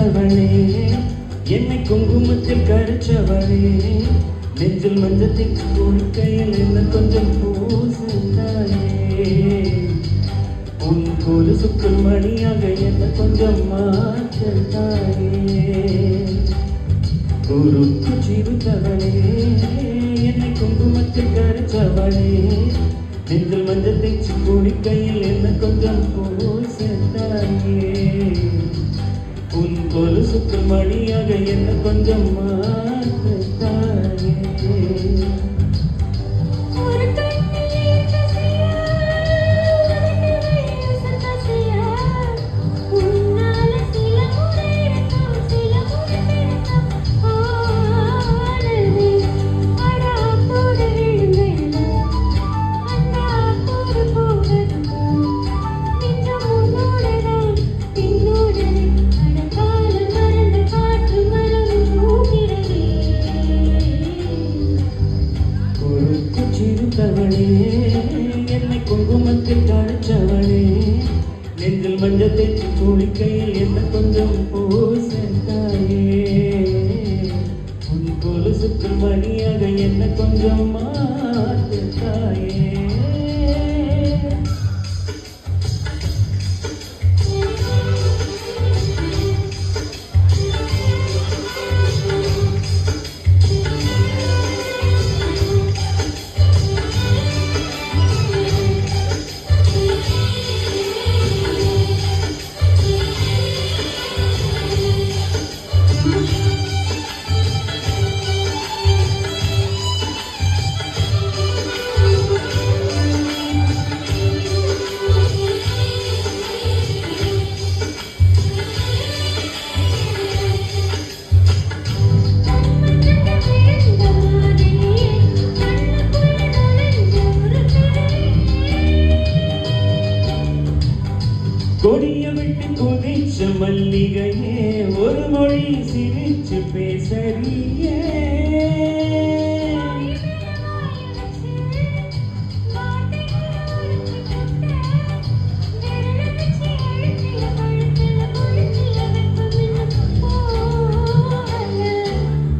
சிறுத்தவளே என்னை குங்குமத்தில் கரைச்சவளே நெஞ்சில் மஞ்சத்தில் குளிக்கையில் என்ன கொஞ்சம் பூசந்தாயே உன் கொலுசுக்குள் மணியாக என்ன கொஞ்சம் மாற்றத்தாயே குறுக்கு சிறுத்தவளே என்னை குங்குமத்தில் கரைச்சவளே நெஞ்சில் மஞ்சத்தை குளிக்கையில் என்ன கொஞ்சம் பூசந்தாயே உன் கொலுசுக்கு மணியாக என்ன கொஞ்சம் மாற்றத்தாயே சிறுத்தவளே என்னை குங்குமத்தில் கரைச்சவளே நெஞ்சில் மஞ்சத்தை குளிக்கையில் என்ன கொஞ்சம் பூசத்தாயே உன் கொலுசுக்குள் மணியாக என்ன கொஞ்சம் மாற்றத்தாயே கொடிய விட்டு குதிச்ச மல்லிகையே ஒரு மொழி சிரிச்சு பேசறியே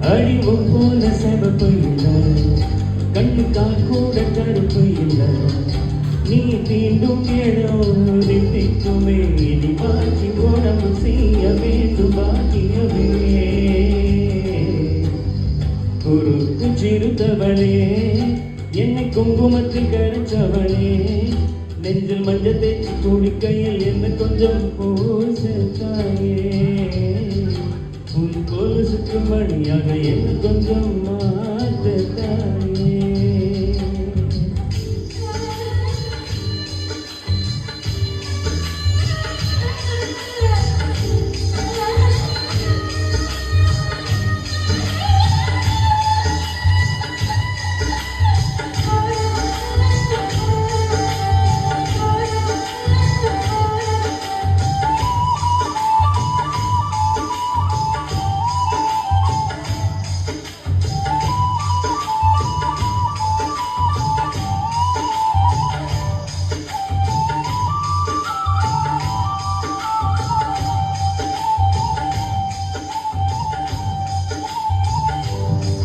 அறிவும் போல செவப்பு இல்லை கண்ணுக்கா கூட கருப்பு இல்லை நீ தீண்டும் இடம் நிற்குமே இனி பாக்கி உடம்பு செய்ய வேண்டும் பாக்கியமே குறுக்கு சிறுத்தவளே என்னை குங்குமத்தில் கரைச்சவளே நெஞ்சில் மஞ்சள் தேய்ச்சி குளிக்கையில் என்ன கொஞ்சம் பூசத்தாயே உன் கொலுசுக்கு மணியாக என்ன கொஞ்சம் மாற்றத்தாயே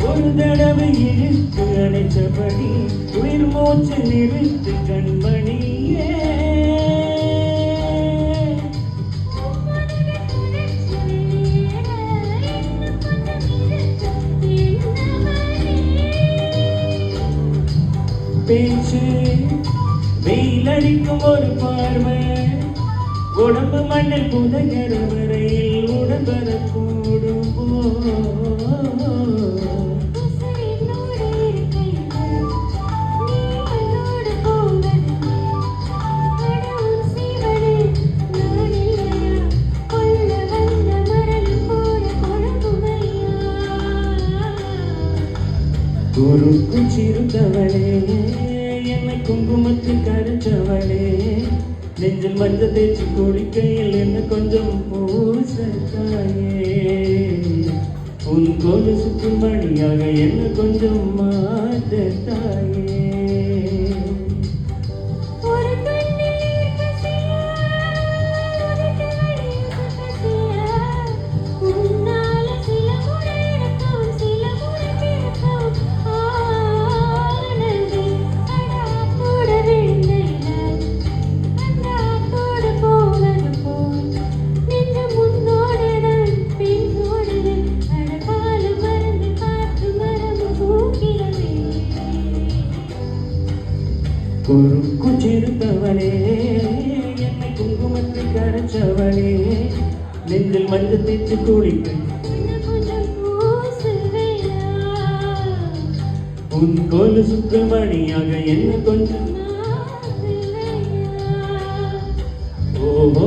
ஒரு தடவை இழுத்து அணைச்சபடி உயிர் மூச்சு நிறுத்து கண்மணியே பேச்சு வெயிலடிக்கும் ஒரு பார்வை உடம்பு மண்ணில் புதைகிற வரையில் உடம்பரக்கூடும் குறுக்கு சிறுத்தவளே என்னை குங்குமத்தில் கரைச்சவளே நெஞ்சில் மஞ்சள் தேய்ச்சி குளிக்கையில் என்ன கொஞ்சம் பூசத்தாயே உன் கொலுசுக்கு மணியாக என்ன கொஞ்சம் மாற்றத்தாயே சிறுத்தவளே என்னை குங்குமத்தில் கரைச்சவளே நெஞ்சில் மஞ்சள் தேய்ச்சி குளிக்க உன் கோலு சுத்து மணியாக என்ன கொஞ்சம் ஓஹோ